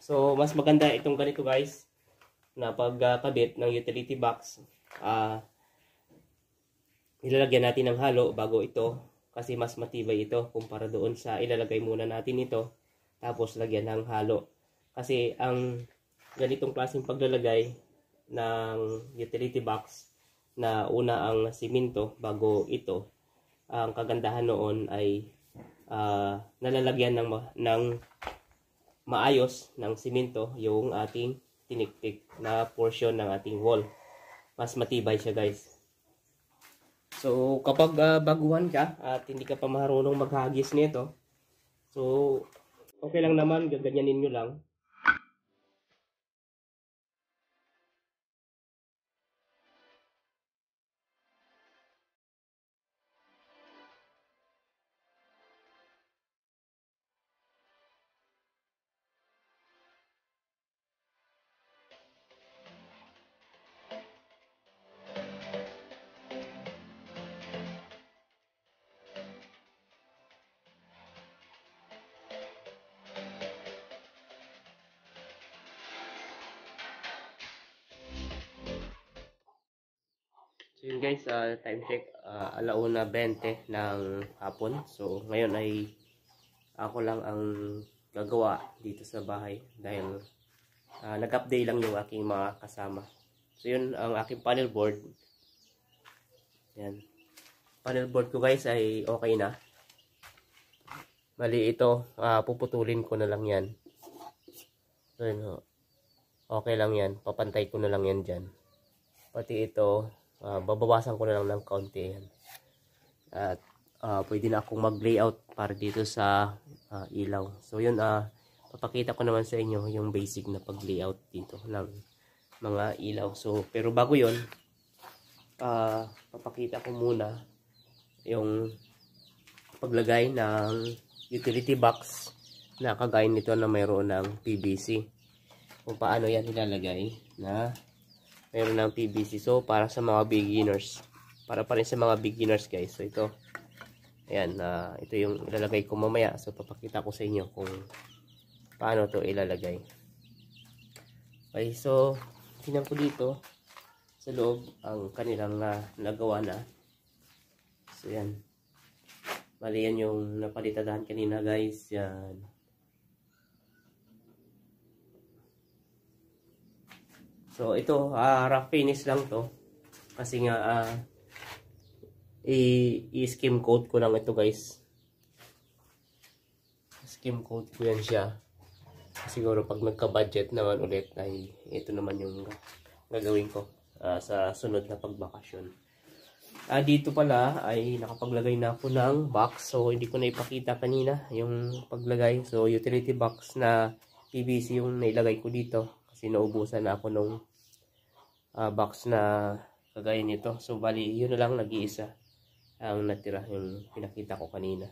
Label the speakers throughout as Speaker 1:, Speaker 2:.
Speaker 1: So, mas maganda itong ganito guys, na pagkabit ng utility box. Ilalagyan natin ng halo bago ito, kasi mas matibay ito kumpara doon sa ilalagay muna natin ito, tapos lagyan ng halo. Kasi ang ganitong klaseng paglalagay ng utility box na una ang simento bago ito, ang kagandahan noon ay nalalagyan ng maayos ng simento yung ating tiniktik na portion ng ating wall. Mas matibay siya guys. So kapag baguhan ka at hindi ka pa marunong maghagis nito, so okay lang naman, gaganyanin nyo lang. So yun guys, time check, 1:20 ng hapon. So ngayon ay ako lang ang gagawa dito sa bahay dahil nag-update lang yung aking mga kasama. So yun ang aking panel board. Yan. Panel board ko guys ay okay na. Mali ito, puputulin ko na lang yan. So yun, okay lang yan, papantay ko na lang yan dyan. Pati ito, babawasan ko na lang ng kaunti yan. At pwede na akong mag-layout para dito sa ilaw. So yun, papakita ko naman sa inyo yung basic na pag-layout dito ng mga ilaw. So pero bago yun, papakita ko muna yung paglagay ng utility box na kagaya nito na mayroon ng PVC. Kung paano yan ilalagay na mayroon ng PVC. So para sa mga beginners, para pa rin sa mga beginners guys. So ito, ayan, ito yung ilalagay ko mamaya. So papakita ko sa inyo kung paano to ilalagay. Okay, so tingnan ko dito sa loob ang kanilang nagawa na. So yan, mali yan yung napalitadahan kanina guys. Yan. So ito, rough finish lang to. Kasi nga i-skim coat ko lang ito guys. Skim coat ko yan siya. Siguro pag nagka-budget naman ulit ay ito naman yung gagawin ko sa sunod na pagbakasyon. Dito pala ay nakapaglagay na ako ng box. So hindi ko na ipakita kanina yung paglagay. So utility box na PVC yung nailagay ko dito. Kasi naubusan na ako nung box na kagaya nito. So bali yun na lang, nag-iisa ang natira yung pinakita ko kanina.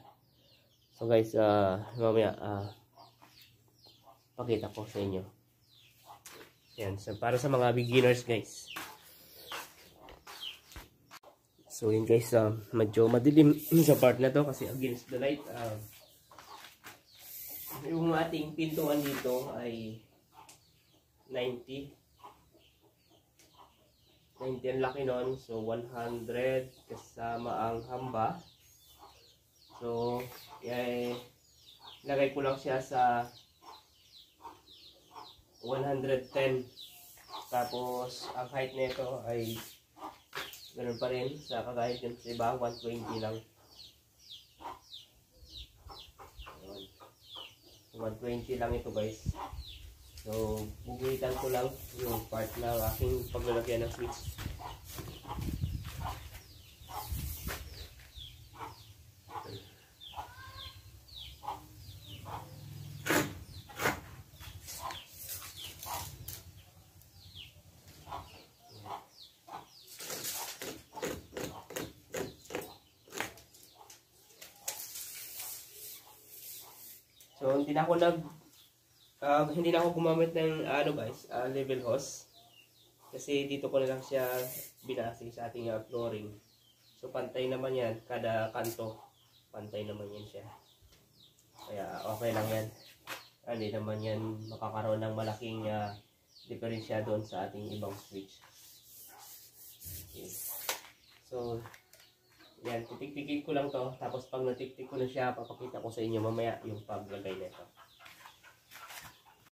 Speaker 1: So guys, mamaya pakita ko sa inyo. Yan, so para sa mga beginners guys. So yun guys, medyo madilim sa part na to kasi against the light. Yung ating pintuan dito ay 90 ang laki nun. So 100 kasama ang hamba. So lagay ko lang siya sa 110. Tapos ang height nito ay ganoon pa rin sa kagaya dun sa iba, 120 lang. 120 lang ito guys. So bubuhitan ko lang yung part na aking paglalagyan ng switch. So hindi na ako gumamit ng level hose kasi dito ko na lang siya binasi sa ating flooring. So pantay naman yan, kada kanto pantay naman yan siya, kaya okay lang yan. hindi naman yan makakaroon ng malaking diferensya doon sa ating ibang switch. Okay. So, yan, titik-tikin ko lang to. Tapos pag natiktik ko na siya, papakita ko sa inyo mamaya yung paglagay nito.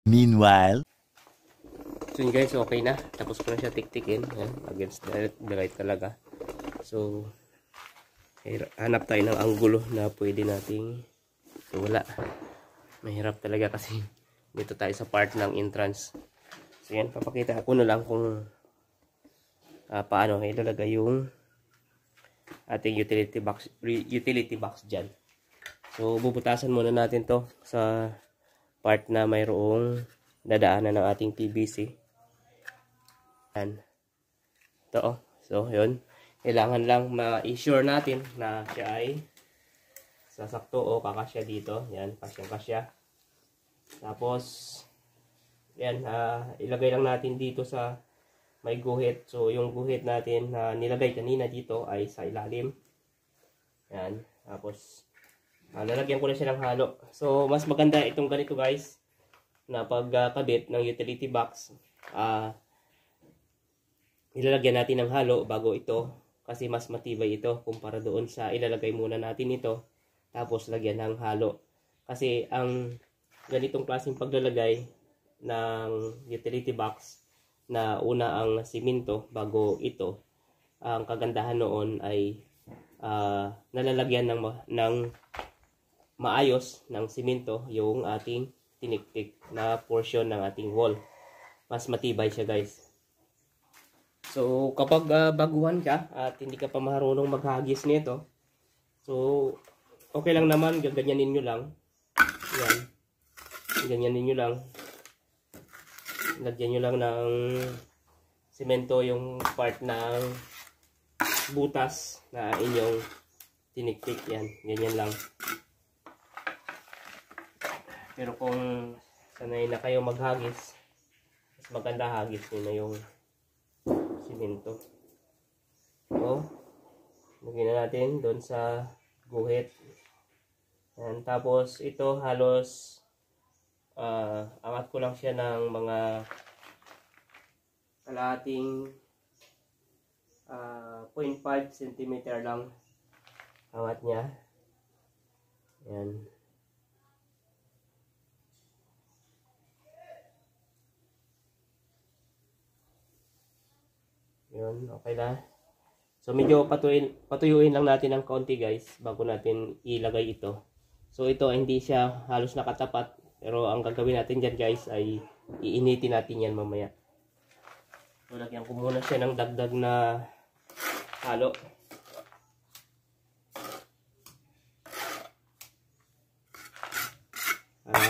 Speaker 2: Meanwhile,
Speaker 1: so yun guys, okay na. Tapos ko na siya tiktikin. Yan, against the light talaga. So, hanap tayo ng anggulo na pwede nating, so wala. Mahirap talaga kasi dito tayo sa part ng entrance. So yan, papakita ko na lang kung paano ilalagay yung ating utility box dyan. So bubutasan muna natin to sa part na mayroong dadaanan ng ating PVC. Yan. Ito oh. So yun, kailangan lang ma-assure natin na siya ay sasakto o kakasya dito. Yan, kasyang-kasya. Tapos yan, ilagay lang natin dito sa may guhit. So yung guhit natin na nilagay kanina dito ay sa ilalim. Yan. Tapos lalagyan ko na siya ng halo. So mas maganda itong ganito guys, na pagkabit ng utility box, ilalagyan natin ng halo bago ito, kasi mas matibay ito kumpara doon sa ilalagay muna natin ito tapos lagyan ng halo. Kasi ang ganitong klaseng paglalagay ng utility box na una ang simento bago ito, ang kagandahan noon ay nalalagyan ng maayos ng simento yung ating tiniktik na portion ng ating wall. Mas matibay siya guys. So kapag baguhan ka at hindi ka pa marunong maghagis nito, so okay lang naman, gaganyanin nyo lang. Yan. Ganyanin nyo lang. Lagyan nyo lang ng semento yung part ng butas na inyong tiniktik. Yan. Ganyan lang. Pero kung sanay na kayo maghagis, mas maganda hagis nyo na yung semento. So, lagyan na natin doon sa guhit. Yan. Tapos ito halos angat ko lang siya ng mga kalahating 0.5 cm lang angat niya. Yan. Yun, okay na. So medyo patuyuin lang natin ng konti guys bago natin ilagay ito. So ito hindi siya halos nakatapat, pero ang gagawin natin dyan guys ay iinitin natin yan mamaya. So lagyan ko muna siya ng dagdag na halo.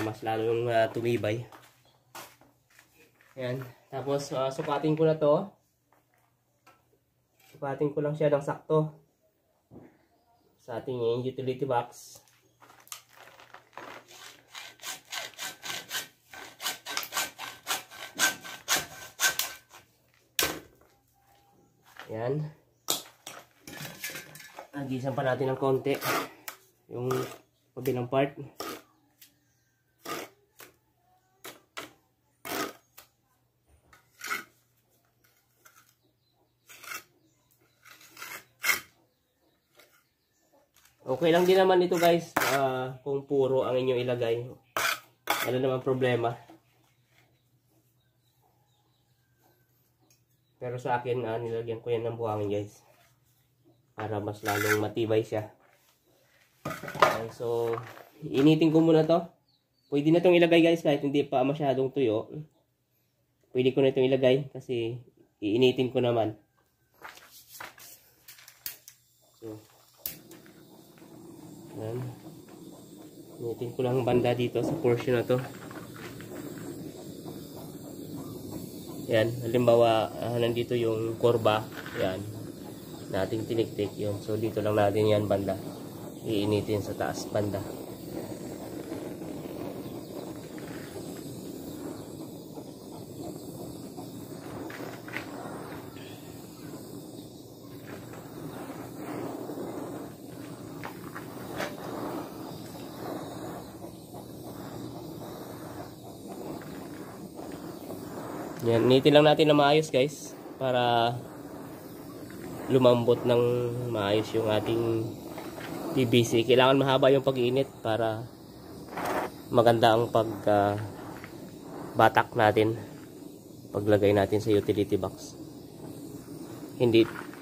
Speaker 1: Mas lalong tumibay. Yan. Tapos sukatin ko na to. Sukatin ko lang siya ng sakto sa ating utility box. Yan. Agisan pa natin ng konti yung kabilang part. Okay lang din naman ito guys, kung puro ang inyong ilagay. Wala naman problema. Pero sa akin, nilagyan ko yan ng buhangin guys. Para mas lalong matibay siya. So, initin ko muna to. Pwede na itong ilagay guys kahit hindi pa masyadong tuyo. Pwede ko na itong ilagay kasi iinitin ko naman. So, yan. Initin ko lang banda dito sa portion na to. Yan, halimbawa nandito yung kurba, yan, nating tiniktik yun. So dito lang natin yan banda, iinitin sa taas banda. Yan, initin lang natin na maayos guys para lumambot ng maayos yung ating PVC. Kailangan mahaba yung pag-iinit para maganda ang batak natin paglagay natin sa utility box.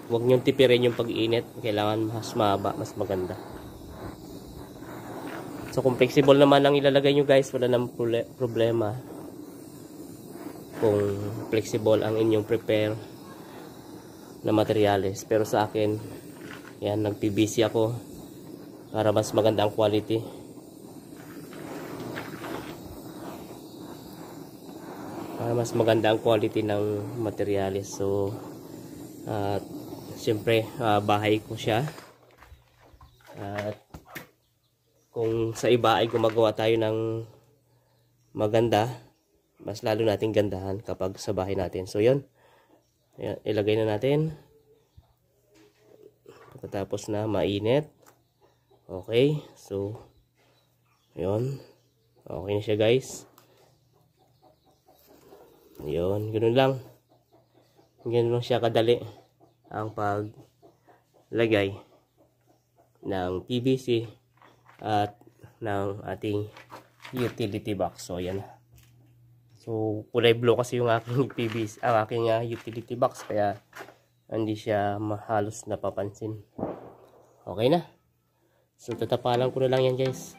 Speaker 1: Huwag niyong tipirin yung pag-iinit. Kailangan mas mahaba, mas maganda. So kung flexible naman ang ilalagay nyo guys, wala nang problema. Kung flexible ang inyong prepare na materyales. Pero sa akin, yan, nag-PVC ako para mas maganda ang quality. Para mas maganda ang quality ng materyales. So siyempre bahay ko siya. At kung sa iba ay gumagawa tayo ng maganda, mas lalo nating gandahan kapag sa bahay natin. So yun, ilagay na natin pagkatapos na mainit. Okay, so yun, okay na siya guys. Yun, ganoon lang. Ganun lang siya kadali ang paglagay ng PVC at ng ating utility box. So yan. So kulay blue kasi yung aking PVC, aking utility box, kaya hindi siya halos napapansin. Okay na. So tatapalan ko na lang yan guys.